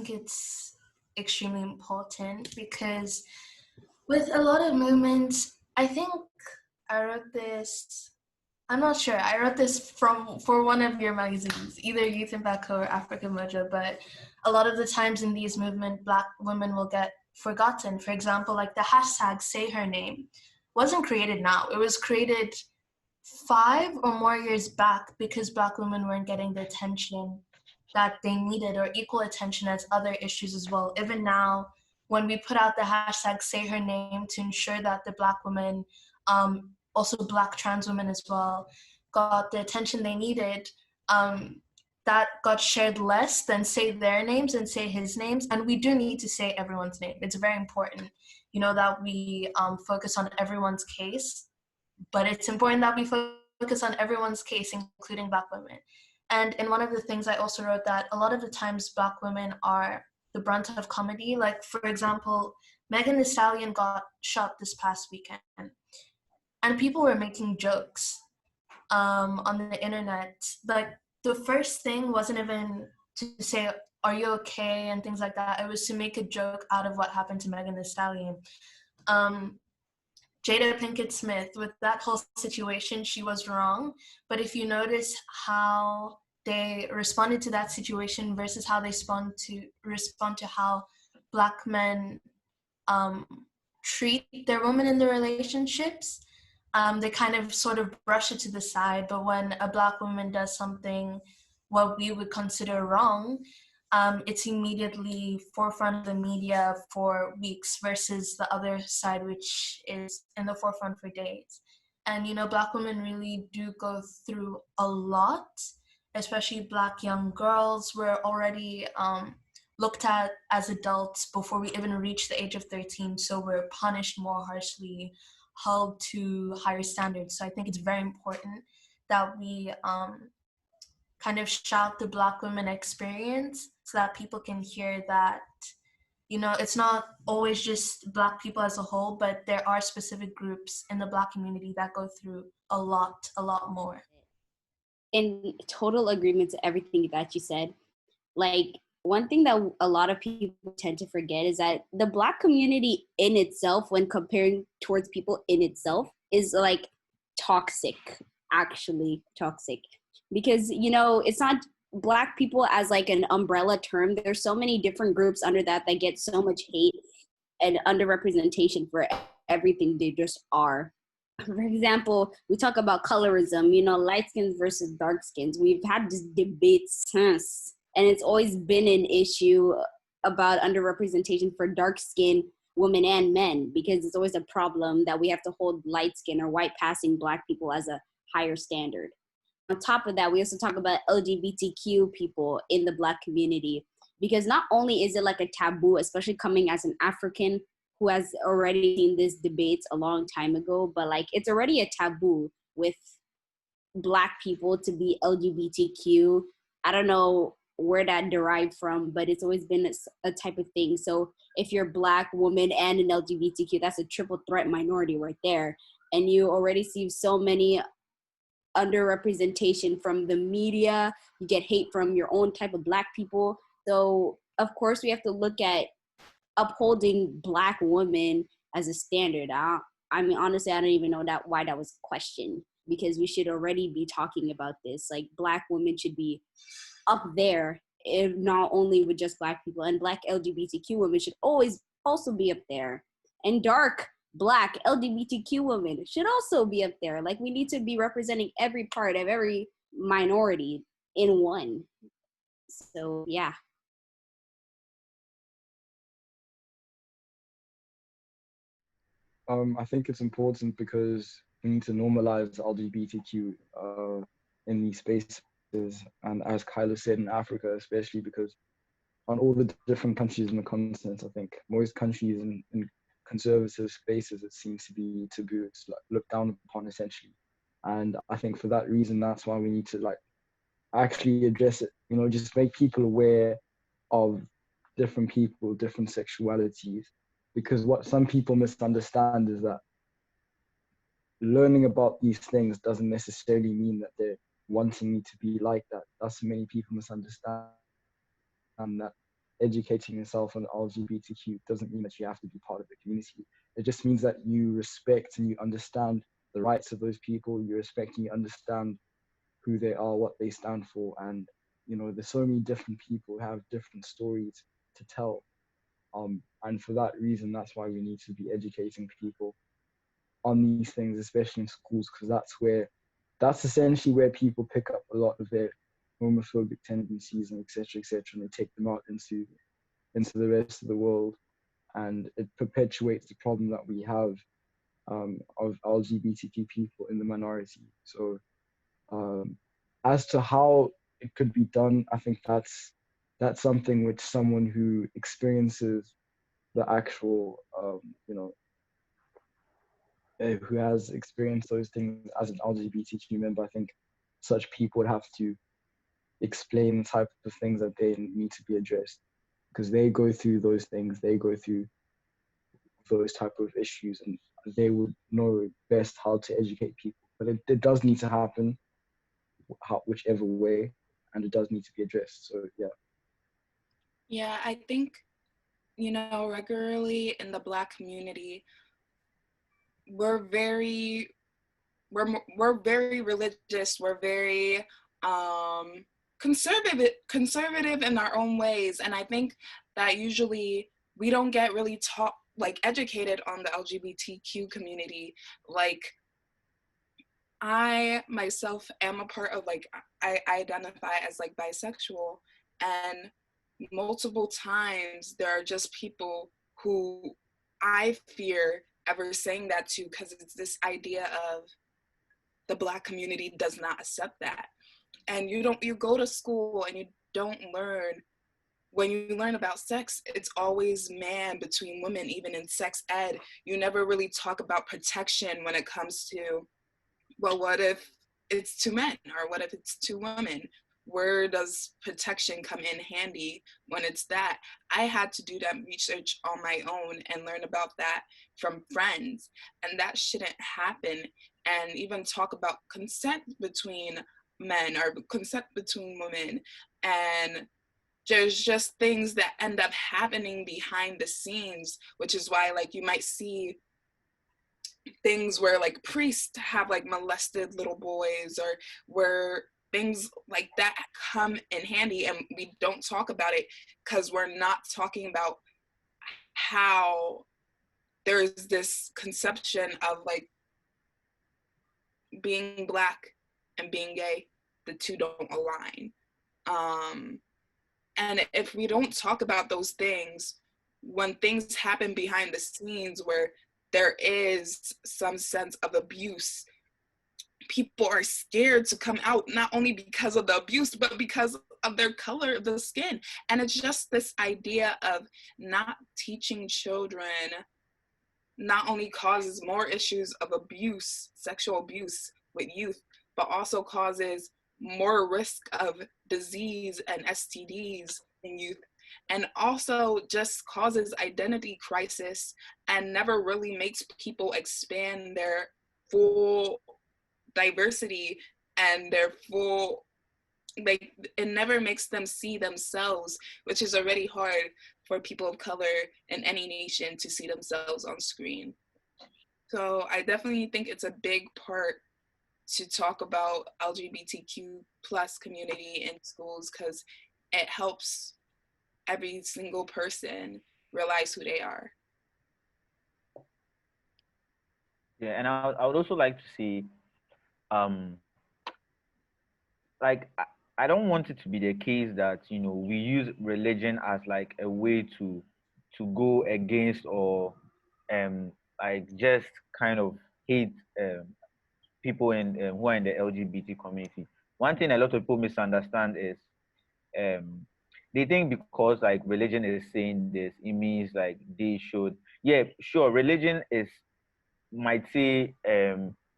think it's extremely important because with a lot of movements, I think I wrote this, I'm not sure, I wrote this for one of your magazines, either Youth Impact or Afrika Moja, but a lot of the times in these movements, Black women will get forgotten. For example, like the hashtag Say Her Name wasn't created now. It was created 5 or more years back because Black women weren't getting the attention that they needed or equal attention as other issues as well. Even now, when we put out the hashtag Say Her Name to ensure that the Black women, also Black trans women as well, got the attention they needed, that got shared less than say their names and say his names. And we do need to say everyone's name. It's very important, that we focus on everyone's case, but it's important that we focus on everyone's case, including Black women. And in one of the things I also wrote that a lot of the times Black women are the brunt of comedy. Like, for example, Megan Thee Stallion got shot this past weekend, and people were making jokes on the internet. Like, the first thing wasn't even to say, are you okay, and things like that. It was to make a joke out of what happened to Megan Thee Stallion. Jada Pinkett Smith, with that whole situation, she was wrong. But if you notice how they responded to that situation versus how they respond to how Black men treat their women in their relationships, they kind of sort of brush it to the side. But when a Black woman does something what we would consider wrong, it's immediately forefront of the media for weeks versus the other side, which is in the forefront for days. And, Black women really do go through a lot, especially Black young girls. We're already looked at as adults before we even reach the age of 13, so we're punished more harshly, held to higher standards. So I think it's very important that we kind of shout the Black women experience so that people can hear that, it's not always just Black people as a whole, but there are specific groups in the Black community that go through a lot more. In total agreement to everything that you said. Like, one thing that a lot of people tend to forget is that the Black community in itself, when comparing towards people in itself, is like toxic, actually toxic. Because, it's not Black people as like an umbrella term. There's so many different groups under that get so much hate and underrepresentation for everything they just are. For example, we talk about colorism, light skins versus dark skins. We've had this debate since, and it's always been an issue about underrepresentation for dark-skinned women and men, because it's always a problem that we have to hold light-skinned or white-passing Black people as a higher standard. On top of that, we also talk about LGBTQ people in the Black community, because not only is it like a taboo, especially coming as an African who has already seen these debates a long time ago, but like it's already a taboo with Black people to be LGBTQ. I don't know where that derived from, but it's always been a type of thing. So if you're Black, woman, and an LGBTQ, that's a triple threat minority right there. And you already see so many underrepresentation from the media. You get hate from your own type of Black people. So of course we have to look at upholding Black women as a standard. I mean, honestly, I don't even know why that was questioned, because we should already be talking about this. Like, Black women should be up there, if not only with just Black people, and Black LGBTQ women should always also be up there. And dark Black LGBTQ women should also be up there. Like, we need to be representing every part of every minority in one. So yeah. I think it's important because we need to normalize LGBTQ in these spaces. And as Kyla said, in Africa, especially because on all the different countries in the continent, I think most countries in conservative spaces, it seems to be taboo. It's like looked down upon, essentially. And I think for that reason, that's why we need to like actually address it, just make people aware of different people, different sexualities. Because what some people misunderstand is that learning about these things doesn't necessarily mean that they're wanting me to be like that. That's many people misunderstand that. educating yourself on LGBTQ doesn't mean that you have to be part of the community. It just means that you respect and you understand the rights of those people. You respect and you understand who they are, what they stand for, and there's so many different people who have different stories to tell. And for that reason, that's why we need to be educating people on these things, especially in schools, because that's essentially where people pick up a lot of their homophobic tendencies and etc., and they take them out into the rest of the world, and it perpetuates the problem that we have of LGBTQ people in the minority. So as to how it could be done, I think that's something which someone who experiences the actual, who has experienced those things as an LGBTQ member, I think such people would have to explain the type of things that they need to be addressed, because they go through those things, they go through those type of issues, and they would know best how to educate people. But it does need to happen, whichever way, and it does need to be addressed. So yeah. Yeah, I think, regularly in the Black community, we're very religious. We're very conservative in our own ways, and I think that usually we don't get really educated on the LGBTQ community. Like, I myself am a part of I identify as bisexual, and multiple times there are just people who I fear ever saying that to, because it's this idea of the Black community does not accept that. And you go to school and you don't learn. When you learn about sex, it's always man between women. Even in sex ed, you never really talk about protection when it comes to, well, what if it's two men, or what if it's two women? Where does protection come in handy when it's that? I had to do that research on my own and learn about that from friends, and that shouldn't happen. And even talk about consent between men or consent between women, and there's just things that end up happening behind the scenes, which is why you might see things where priests have molested little boys, or where things like that come in handy, and we don't talk about it because we're not talking about how there's this conception of being Black and being gay. The two don't align. And if we don't talk about those things, when things happen behind the scenes where there is some sense of abuse, people are scared to come out, not only because of the abuse, but because of their color of the skin. And it's just this idea of not teaching children not only causes more issues of abuse, sexual abuse with youth, but also causes more risk of disease and STDs in youth, and also just causes identity crisis and never really makes people expand their full diversity and their full, it never makes them see themselves, which is already hard for people of color in any nation to see themselves on screen. So I definitely think it's a big part to talk about LGBTQ plus community in schools, because it helps every single person realize who they are. Yeah, and I would also like to see, um, I don't want it to be the case that we use religion as a way to go against, or just kind of hate people who are in the LGBT community. One thing a lot of people misunderstand is they think because religion is saying this, it means they should. Yeah, sure, religion might say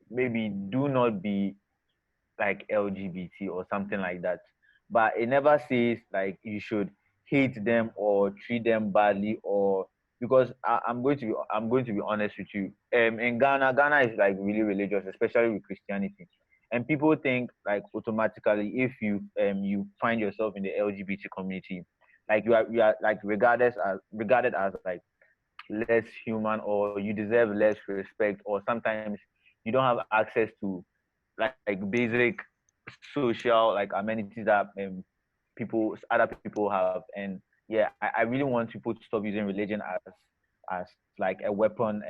maybe do not be LGBT or something like that, but it never says you should hate them or treat them badly, or because I'm going to be honest with you. In Ghana is really religious, especially with Christianity, and people think automatically if you find yourself in the LGBT community, like you are like regarded as like less human, or you deserve less respect, or sometimes you don't have access to like basic social like amenities that other people have. And yeah, I really want people to stop using religion as like a weapon.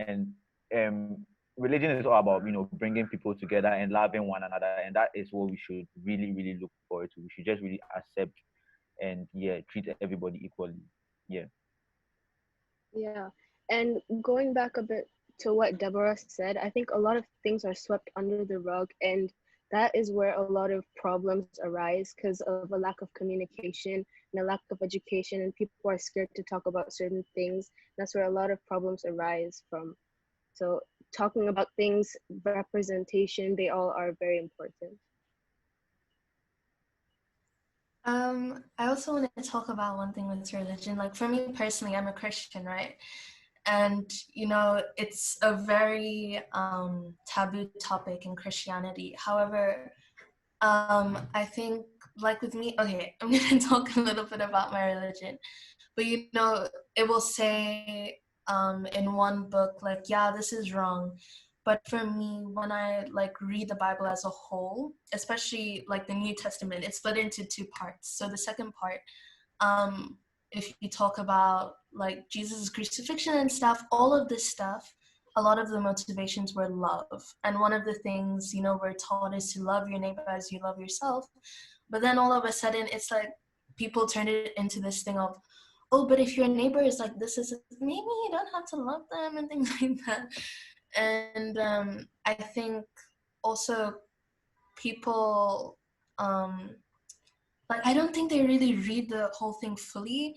And religion is all about, bringing people together and loving one another, and that is what we should really really look forward to. We should just really accept and yeah, treat everybody equally. Yeah. Yeah. And going back a bit to what Deborah said, I think a lot of things are swept under the rug, and that is where a lot of problems arise because of a lack of communication and a lack of education, and people are scared to talk about certain things. That's where a lot of problems arise from. So talking about things, representation, they all are very important. I also want to talk about one thing with religion. Like for me personally, I'm a Christian, right? And it's a very taboo topic in Christianity. However, I think like with me, okay, I'm gonna talk a little bit about my religion, but it will say in one book like, yeah, this is wrong. But for me, when I like read the Bible as a whole, especially like the New Testament, it's split into two parts. So the second part, if you talk about like Jesus' crucifixion and stuff, all of this stuff, a lot of the motivations were love. And one of the things, we're taught is to love your neighbor as you love yourself. But then all of a sudden, it's like people turn it into this thing of, oh, but if your neighbor is like this, maybe you don't have to love them and things like that. And I think also people, like, I don't think they really read the whole thing fully,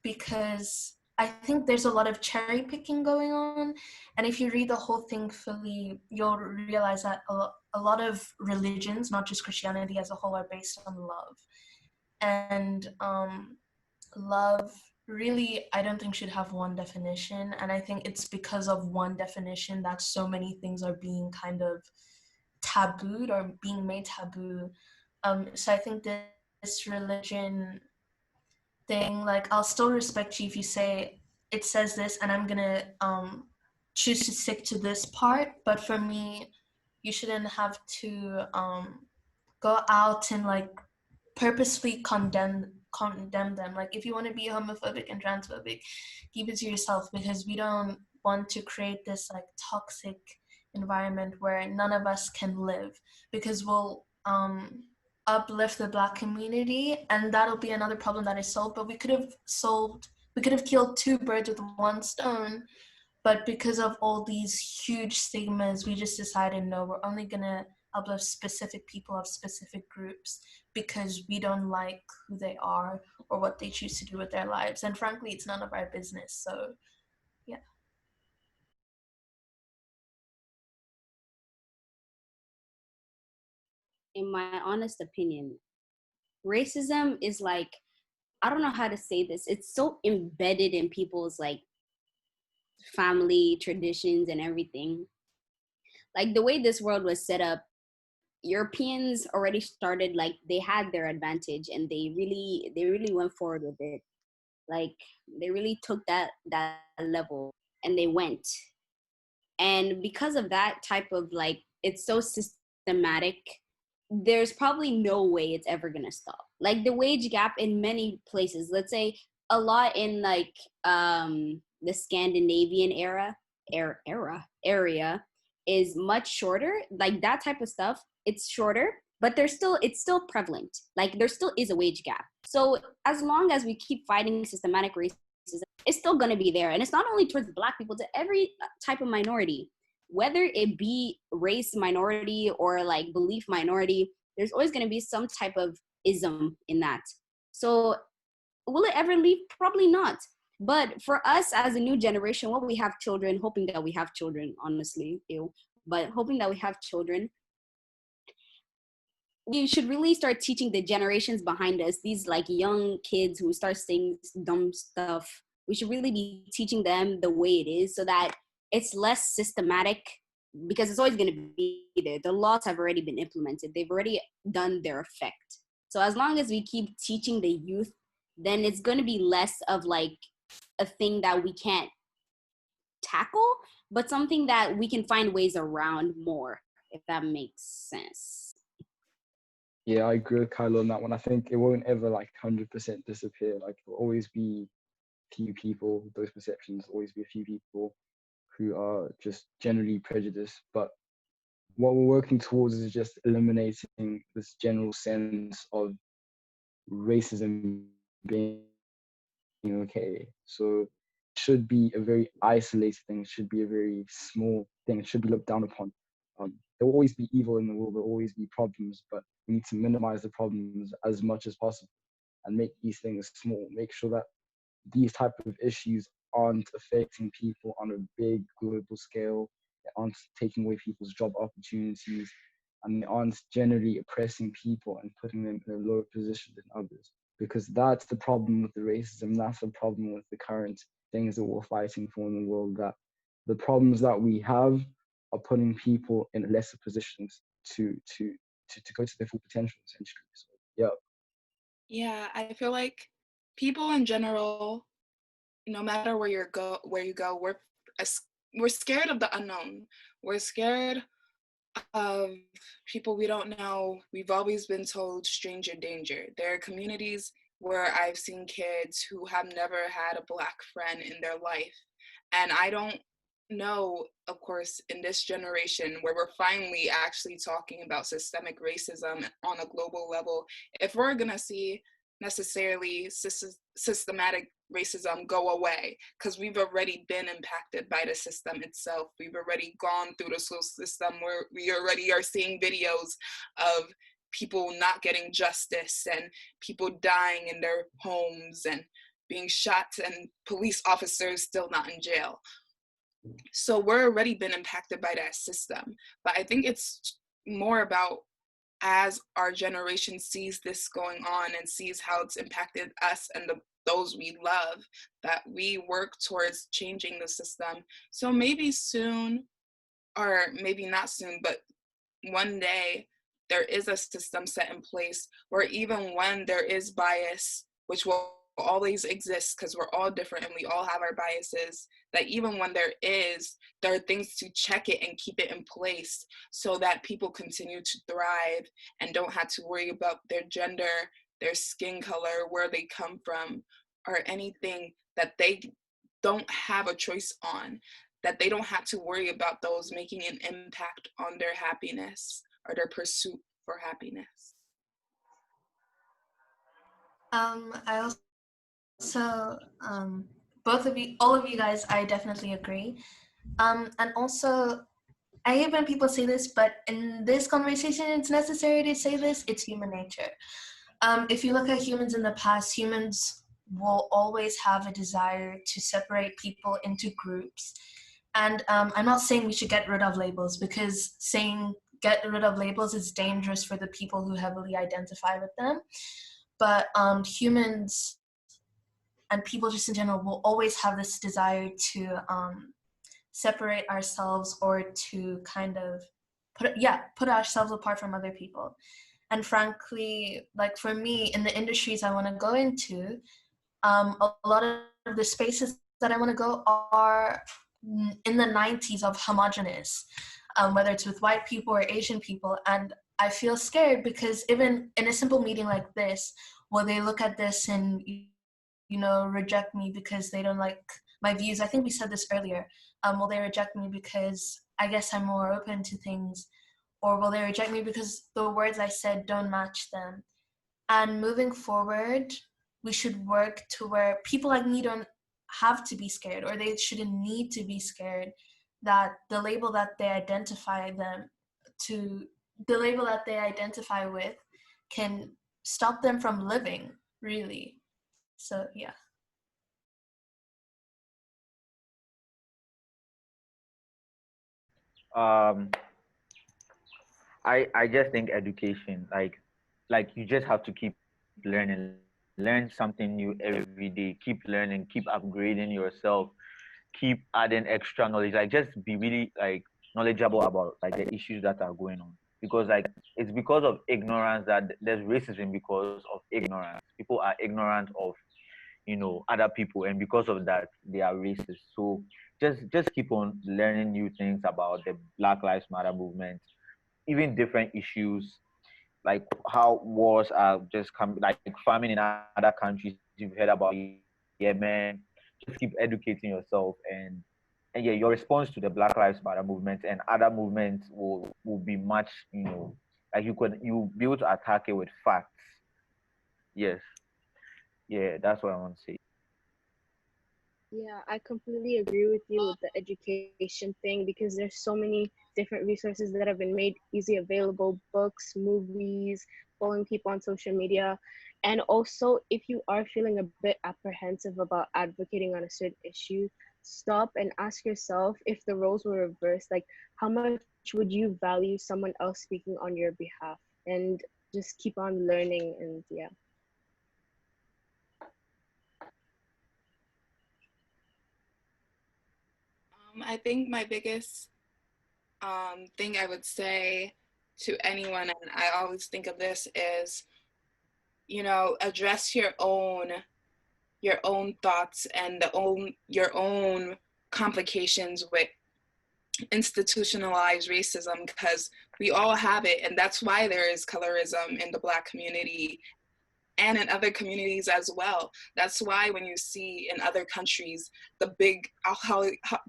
because I think there's a lot of cherry picking going on. And if you read the whole thing fully, you'll realize that a lot of religions, not just Christianity as a whole, are based on love. And love really, I don't think should have one definition. And I think it's because of one definition that so many things are being kind of tabooed or being made taboo. So I think this religion thing, like, I'll still respect you if you say it says this and I'm gonna choose to stick to this part. But for me, you shouldn't have to go out and like purposefully condemn them. Like, if you want to be homophobic and transphobic, keep it to yourself, because we don't want to create this like toxic environment where none of us can live, because we'll uplift the Black community, and that'll be another problem that is solved. But we could have killed two birds with one stone. But because of all these huge stigmas, we just decided, no, we're only gonna uplift specific people of specific groups because we don't like who they are or what they choose to do with their lives. And frankly, it's none of our business. So, yeah. In my honest opinion, racism is like, I don't know how to say this. It's so embedded in people's like family traditions and everything. Like the way this world was set up, Europeans already started, like they had their advantage and they really went forward with it. Like they really took that level and they went. And because of that type of like, it's so systematic, there's probably no way it's ever gonna stop. Like the wage gap in many places, let's say a lot in like the Scandinavian area is much shorter. Like that type of stuff, it's shorter, but it's still prevalent. Like there still is a wage gap. So as long as we keep fighting systematic racism, it's still gonna be there. And it's not only towards Black people, to every type of minority, whether it be race minority or like belief minority, there's always going to be some type of ism in that. So will it ever leave? Probably not. But for us as a new generation, when we have children, hoping that we have children, honestly, but hoping that we have children, we should really start teaching the generations behind us, these like young kids who start saying dumb stuff. We should really be teaching them the way it is so that it's less systematic, because it's always going to be there. The laws have already been implemented. They've already done their effect. So as long as we keep teaching the youth then it's going to be less of like a thing that we can't tackle, but something that we can find ways around more, if that makes sense. Yeah, I agree with Kylo on that one. I think it won't ever like 100% disappear. Like there'll always be few people, those perceptions, always be a few people who are just generally prejudiced. But what we're working towards is just eliminating this general sense of racism being okay. So it should be a very isolated thing. It should be a very small thing. It should be looked down upon. There will always be evil in the world. There will always be problems, but we need to minimize the problems as much as possible and make these things small. Make sure that these type of issues aren't affecting people on a big global scale. They aren't taking away people's job opportunities, and they aren't generally oppressing people and putting them in a lower position than others. Because that's the problem with the racism. That's the problem with the current things that we're fighting for in the world. That the problems that we have are putting people in lesser positions to go to their full potential, essentially. So yeah. Yeah, I feel like people in general, no matter where you go, we're scared of the unknown. We're scared of people we don't know. We've always been told stranger danger. There are communities where I've seen kids who have never had a Black friend in their life. And I don't know, of course, in this generation where we're finally actually talking about systemic racism on a global level, if we're going to see necessarily systematic racism go away, because we've already been impacted by the system itself. We've already gone through the school system where we already are seeing videos of people not getting justice and people dying in their homes and being shot and police officers still not in jail. So we're already been impacted by that system. But I think it's more about, as our generation sees this going on and sees how it's impacted us and those we love, that we work towards changing the system. So maybe soon, or maybe not soon, but one day there is a system set in place where even when there is bias, which will always exist because we're all different and we all have our biases, that even when there are things to check it and keep it in place so that people continue to thrive and don't have to worry about their gender, their skin color, where they come from, or anything that they don't have a choice on, that they don't have to worry about those making an impact on their happiness or their pursuit for happiness. I also, both of you, all of you guys, I definitely agree. And also, I hate when people say this, but in this conversation, it's necessary to say this. It's human nature. If you look at humans in the past, humans will always have a desire to separate people into groups. And I'm not saying we should get rid of labels, because saying get rid of labels is dangerous for the people who heavily identify with them. But humans and people just in general will always have this desire to separate ourselves, or to kind of put ourselves apart from other people. And frankly, like for me, in the industries I want to go into, a lot of the spaces that I want to go are in the 90s of homogenous, whether it's with white people or Asian people. And I feel scared because even in a simple meeting like this, will they look at this and, reject me because they don't like my views? I think we said this earlier. Will they reject me because I guess I'm more open to things? Or will they reject me because the words I said don't match them? And moving forward, we should work to where people like me don't have to be scared, or they shouldn't need to be scared that the label that they identify with can stop them from living, really. So yeah. um I just think education, like you just have to keep learning, learn something new every day, keep learning, keep upgrading yourself, keep adding extra knowledge, like just be really like knowledgeable about like the issues that are going on, because like it's because of ignorance that there's racism, because of ignorance people are ignorant of other people, and because of that they are racist. So just keep on learning new things about the Black Lives Matter movement, even different issues, like how wars are just coming, like farming in other countries. You've heard about Yemen. Just keep educating yourself, and yeah, your response to the Black Lives Matter movement and other movements will be much, like you'll be able to attack it with facts. Yes. Yeah, that's what I want to say. Yeah, I completely agree with you with the education thing because there's so many different resources that have been made easy available, books, movies, following people on social media. And also, if you are feeling a bit apprehensive about advocating on a certain issue, stop and ask yourself, if the roles were reversed, like how much would you value someone else speaking on your behalf? And just keep on learning, and yeah. I think my biggest thing I would say to anyone, and I always think of this, is address your own thoughts and your own complications with institutionalized racism, because we all have it, and that's why there is colorism in the Black community and in other communities as well. That's why when you see in other countries the big,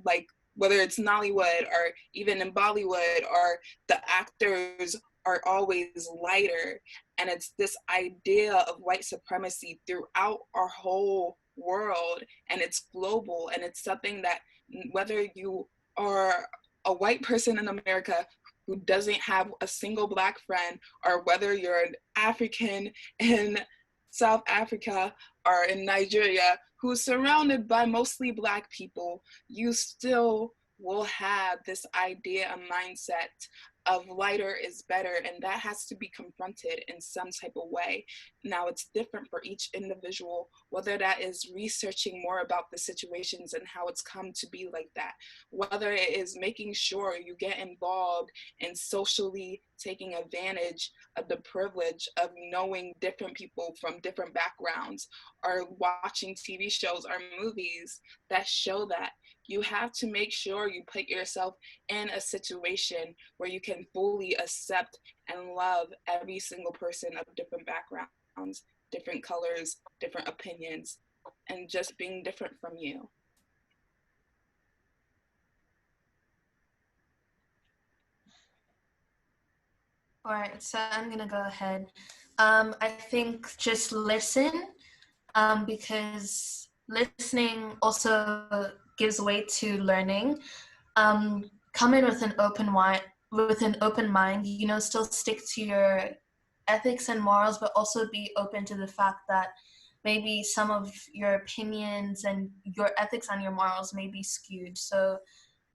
like whether it's Nollywood or even in Bollywood, or the actors are always lighter, and it's this idea of white supremacy throughout our whole world, and it's global, and it's something that whether you are a white person in America who doesn't have a single Black friend, or whether you're an African in South Africa or in Nigeria who's surrounded by mostly Black people, you still will have this idea and mindset of lighter is better, and that has to be confronted in some type of way. Now, it's different for each individual, whether that is researching more about the situations and how it's come to be like that, whether it is making sure you get involved in socially taking advantage of the privilege of knowing different people from different backgrounds, or watching TV shows or movies that show that. You have to make sure you put yourself in a situation where you can fully accept and love every single person of different backgrounds, different colors, different opinions, and just being different from you. All right, so I'm gonna go ahead. I think just listen, because listening also gives way to learning. Come in with an open mind. Still stick to your ethics and morals, but also be open to the fact that maybe some of your opinions and your ethics and your morals may be skewed. So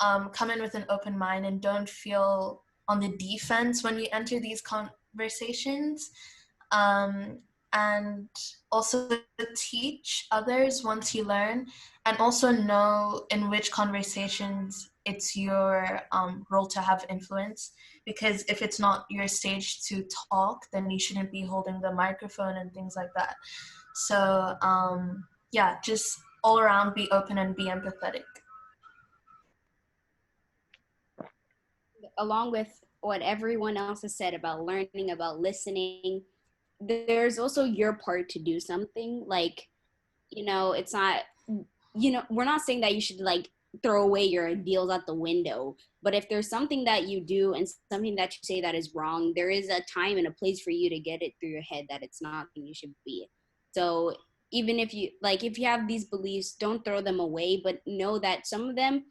come in with an open mind and don't feel on the defense when you enter these conversations. Um, and also teach others once you learn, and also know in which conversations it's your role to have influence, because if it's not your stage to talk, then you shouldn't be holding the microphone and things like that. So yeah, just all around be open and be empathetic. Along with what everyone else has said about learning, about listening, there's also your part to do something. Like, it's not, we're not saying that you should like throw away your ideals out the window, but if there's something that you do and something that you say that is wrong, there is a time and a place for you to get it through your head that it's not something you should be. So even if you have these beliefs, don't throw them away, but know that some of them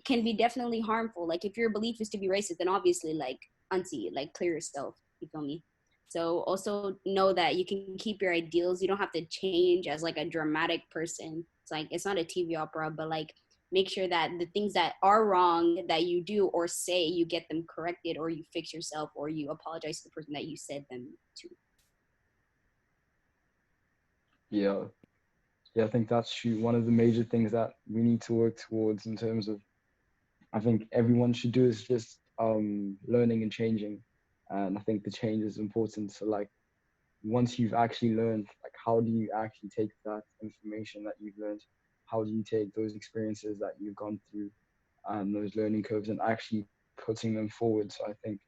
can be definitely harmful. Like if your belief is to be racist, then obviously like unsee it, like clear yourself. You feel me? So also know that you can keep your ideals. You don't have to change as like a dramatic person. It's like it's not a TV opera, but like make sure that the things that are wrong that you do or say, you get them corrected, or you fix yourself, or you apologize to the person that you said them to. Yeah, yeah, I think that's true. One of the major things that we need to work towards in terms of, I think everyone should do is just learning and changing. And I think the change is important. So like once you've actually learned, like, how do you actually take that information that you've learned? How do you take those experiences that you've gone through and those learning curves and actually putting them forward? So I think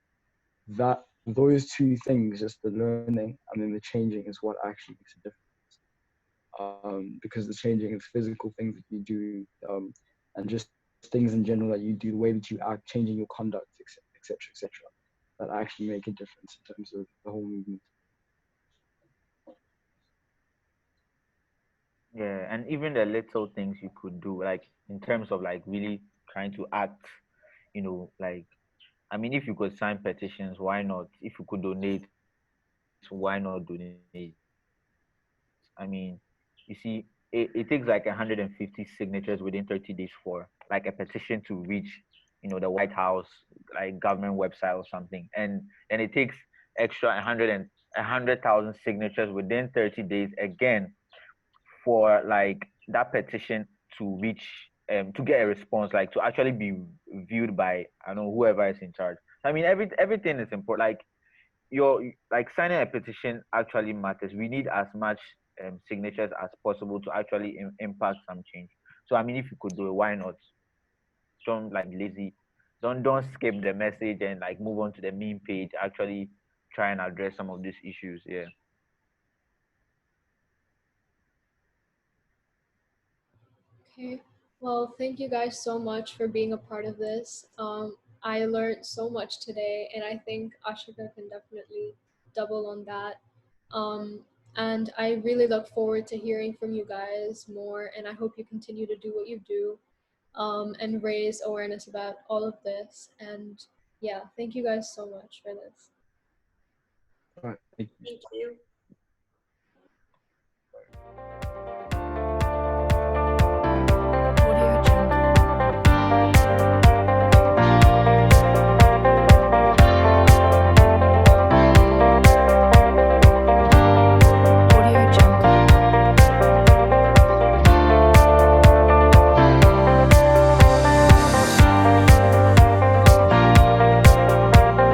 that those two things, just the learning and then the changing, is what actually makes a difference. Because the changing is physical things that you do, and just things in general that you do, the way that you act, changing your conduct, etc., etc., that actually make a difference in terms of the whole movement. Yeah, and even the little things you could do, like in terms of like really trying to act, like, I mean, if you could sign petitions, why not? If you could donate, why not donate? I mean, you see, it takes like 150 signatures within 30 days for like a petition to reach, the White House, like government website or something, and it takes extra 100,000 signatures within 30 days again for like that petition to reach, to get a response, like to actually be viewed by, I don't know, whoever is in charge. I mean, everything is important. Like your, like signing a petition actually matters. We need as much signatures as possible to actually impact some change. So I mean, if you could do it, why not? Don't like lazy. Don't skip the message and like move on to the main page. Actually, try and address some of these issues. Yeah. Okay. Well, thank you guys so much for being a part of this. I learned so much today, and I think Ashika can definitely double on that. Um, and I really look forward to hearing from you guys more, and I hope you continue to do what you do, and raise awareness about all of this. And yeah, thank you guys so much for this. All right, thank you. Thank you.